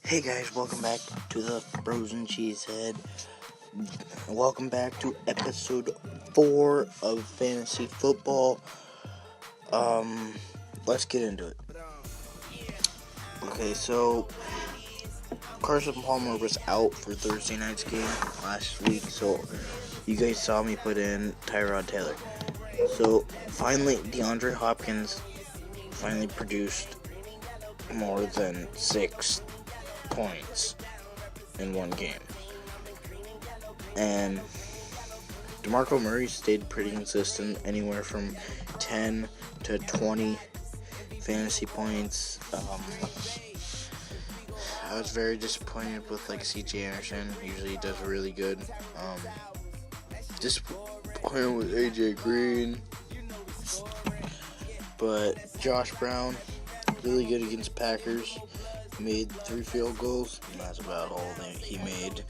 Hey guys, welcome back to the Frozen Cheesehead. Welcome back to episode 4 of Fantasy Football. Let's get into it. Okay, so Carson Palmer was out for Thursday night's game last week, so you guys saw me put in Tyrod Taylor. So finally, DeAndre Hopkins finally produced more than 6 points in one game. And DeMarco Murray stayed pretty consistent, anywhere from 10 to 20 fantasy points. I was very disappointed with C.J. Anderson. Usually he does really good. Disappointed with A.J. Green. But Josh Brown, really good against Packers. Made 3 field goals, and that's about all that he made.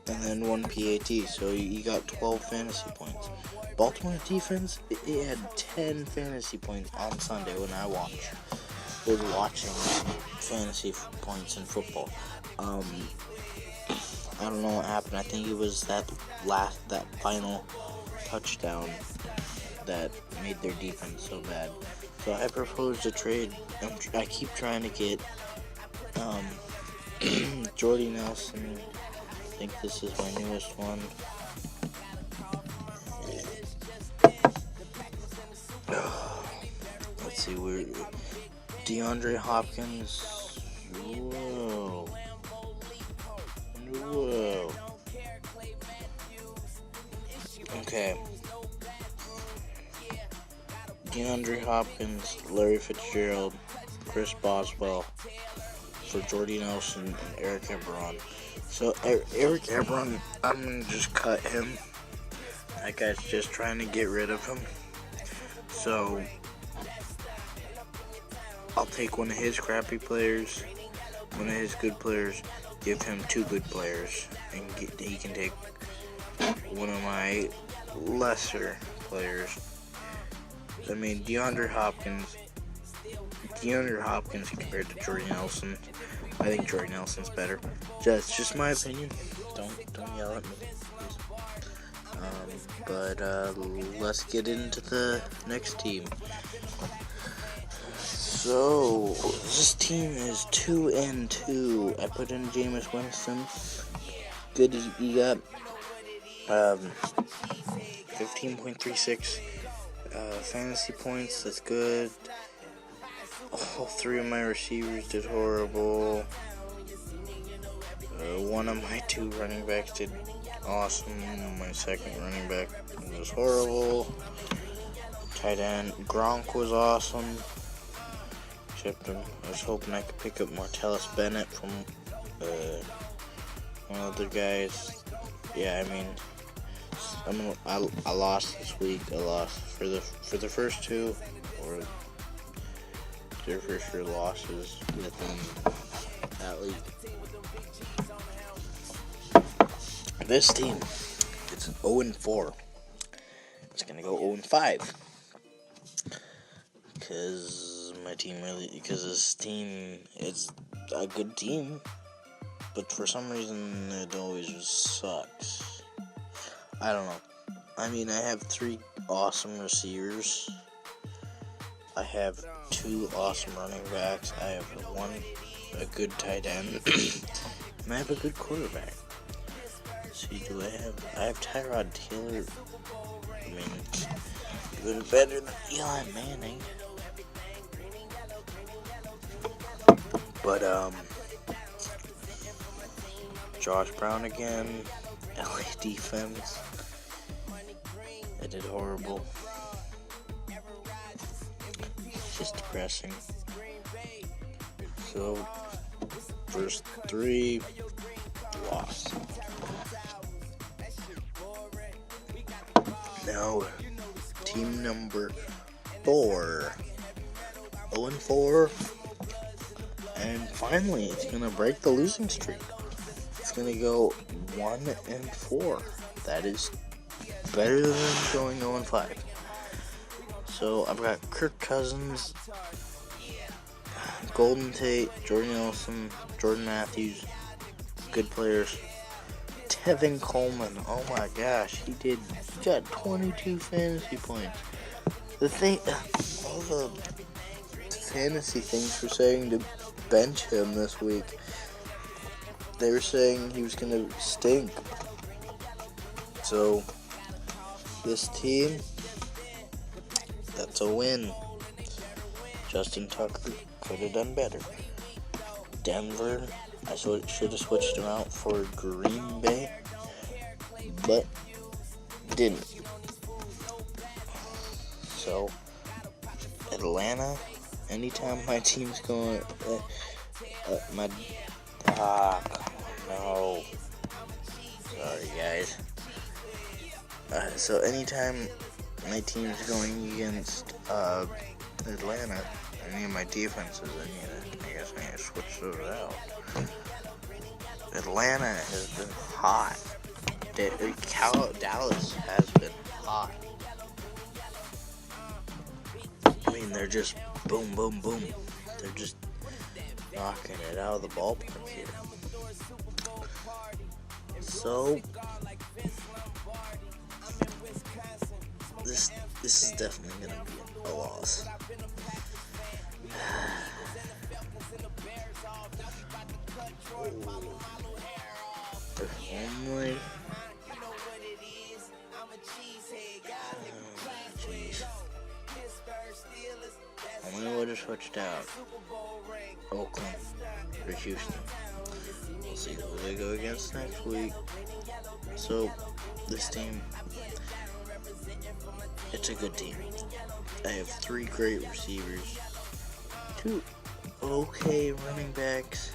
And then 1 PAT, so he got 12 fantasy points. Baltimore defense, it had 10 fantasy points on Sunday when I was watching fantasy points in football. I don't know what happened. I think it was that final touchdown that made their defense so bad. So I proposed a trade. I keep trying to get Jordy Nelson. I think this is my newest one. Let's see, where DeAndre Hopkins. Whoa. Okay. DeAndre Hopkins, Larry Fitzgerald, Chris Boswell for Jordy Nelson and Eric Ebron. So Eric Ebron, I'm going to just cut him. That guy's just trying to get rid of him. So I'll take one of his crappy players, one of his good players, give him 2 good players, and he can take one of my lesser players. I mean, DeAndre Hopkins compared to Jordy Nelson, I think Jordy Nelson's better. That's just my opinion. Don't yell at me, please. But let's get into the next team. So this team is 2-2. I put in Jameis Winston. Good, you got 15.36 fantasy points. That's good. All 3 of my receivers did horrible. 1 of my 2 running backs did awesome. My second running back was horrible. Tight end Gronk was awesome. Except I was hoping I could pick up Martellus Bennett from one of the guys. Yeah, I mean, I lost this week. I lost for the first 2, or their first 2 losses within that league. This team, it's 0-4. It's gonna go 0-5 because this team is a good team, but for some reason it always just sucks. I don't know. I mean, I have 3 awesome receivers. I have 2 awesome running backs. I have a good tight end. And I have a good quarterback. See, I have Tyrod Taylor. I mean, even better than Eli Manning. But, Josh Brown again. LA defense. I did horrible. It's just depressing. So, first 3, lost. Now, team number 4. 0-4. And finally, it's going to break the losing streak. It's going to go 1-4. That is better than going 0-5. So I've got Kirk Cousins, Golden Tate, Jordan Nelson, Jordan Matthews, good players. Tevin Coleman, oh my gosh, he got 22 fantasy points. The thing, all the fantasy things were saying to bench him this week. They were saying he was gonna stink. So, this team, that's a win. Justin Tucker could have done better. Denver, I should have switched him out for Green Bay, but didn't. So, Atlanta, anytime my team's going, no. Sorry, guys. So, anytime my team's going against Atlanta, any of my defenses, I guess I need to switch those out. Atlanta has been hot. Dallas has been hot. I mean, they're just boom, boom, boom. They're just knocking it out of the ballpark here. So, this is definitely going to be a loss. If only. Only would have switched out Oakland or Houston. We'll see who they go against next week. So, this team, it's a good team. I have 3 great receivers, 2 okay running backs.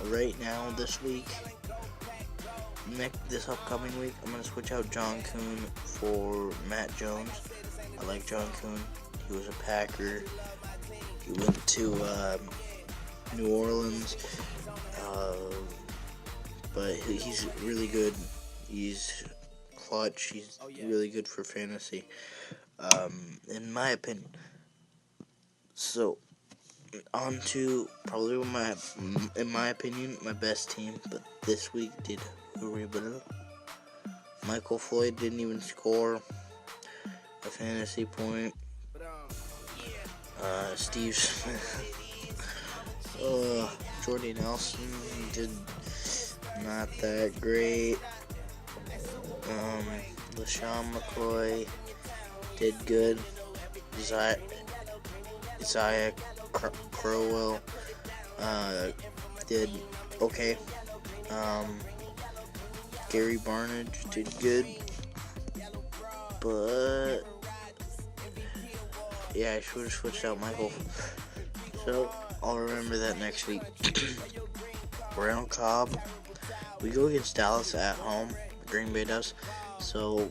Right now, this week, this upcoming week, I'm going to switch out John Kuhn for Matt Jones. I like John Kuhn. He was a Packer. He went to New Orleans, but he's really good. He's clutch. He's really good for fantasy, in my opinion. So, on to probably in my opinion, my best team, but this week did horrible. Michael Floyd didn't even score a fantasy point. Steve Smith. Jordy Nelson did not that great. LaShawn McCoy did good. Isaiah Crowell did okay. Gary Barnidge did good. But yeah, I should have switched out Michael. So I'll remember that next week. Randall Cobb. We go against Dallas at home. Green Bay does. So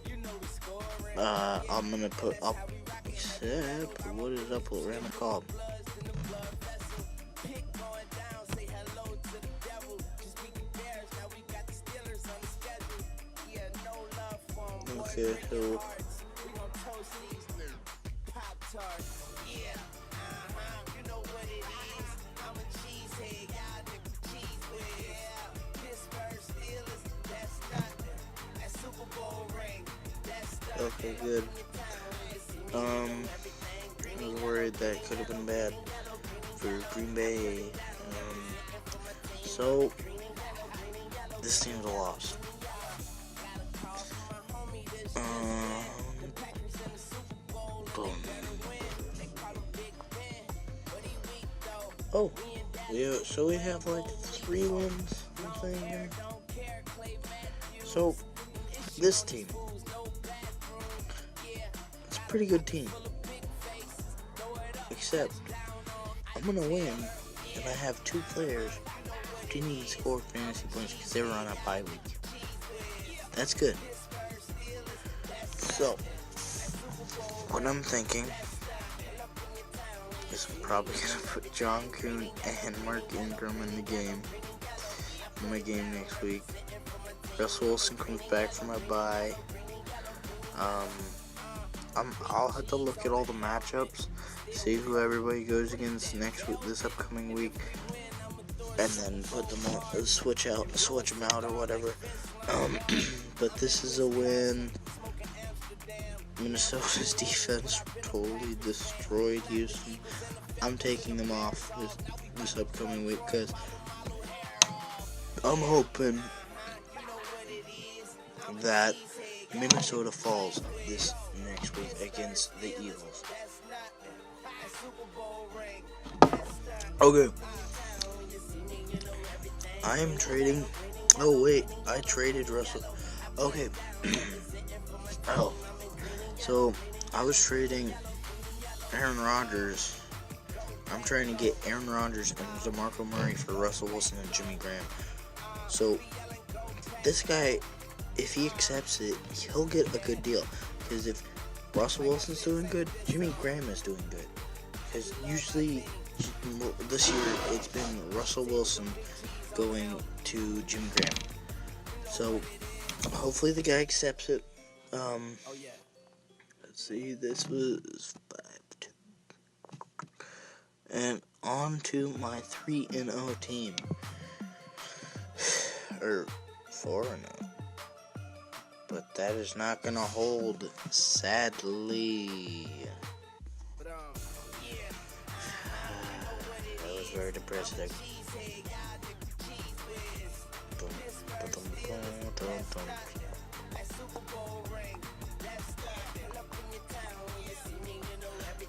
I'm gonna put up. Except what is up with Randall Cobb? Okay, so okay, good. I was worried that could have been bad for Green Bay. So this team's a loss. Oh, yeah, so we have like 3 wins, I'm thinking. So, this team, it's a pretty good team. Except, I'm going to win if I have 2 players who didn't even score fantasy points because they were on a bye week. That's good. So, what I'm thinking is I'm probably going to put John Kuhn and Mark Ingram in my game next week. Russell Wilson comes back from my bye. I'll have to look at all the matchups, see who everybody goes against next week, this upcoming week, and then put them on, switch them out or whatever. But this is a win. Minnesota's defense totally destroyed Houston. I'm taking them off this upcoming week because I'm hoping that Minnesota falls this next week against the Eagles. Okay. I am trading. Oh, wait. I traded Russell. Okay. Oh. So, I was trading Aaron Rodgers. I'm trying to get Aaron Rodgers and DeMarco Murray for Russell Wilson and Jimmy Graham. So, this guy, if he accepts it, he'll get a good deal. Because if Russell Wilson's doing good, Jimmy Graham is doing good. Because usually, this year, it's been Russell Wilson going to Jimmy Graham. So, hopefully the guy accepts it. Let's see, this was 5-2. And on to my 3-0 team. Or 4-0. But that is not gonna hold, sadly. That was very depressing.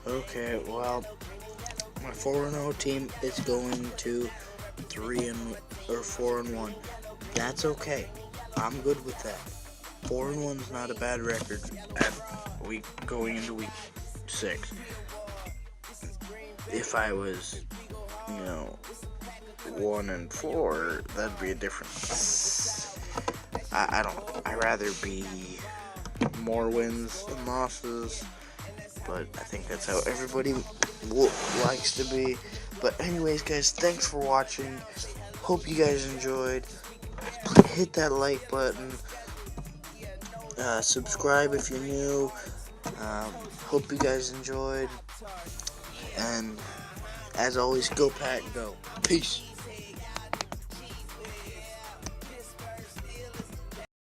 Okay, well, my 4-0 team is going to 4-1. That's okay. I'm good with that. 4-1 is not a bad record going into week 6. If I was, 1-4, that'd be a different. I'd rather be more wins than losses, but I think that's how everybody likes to be. But anyways, guys, thanks for watching. Hope you guys enjoyed. Hit that like button. Subscribe if you're new. Hope you guys enjoyed. And as always, go Pack, go. Peace.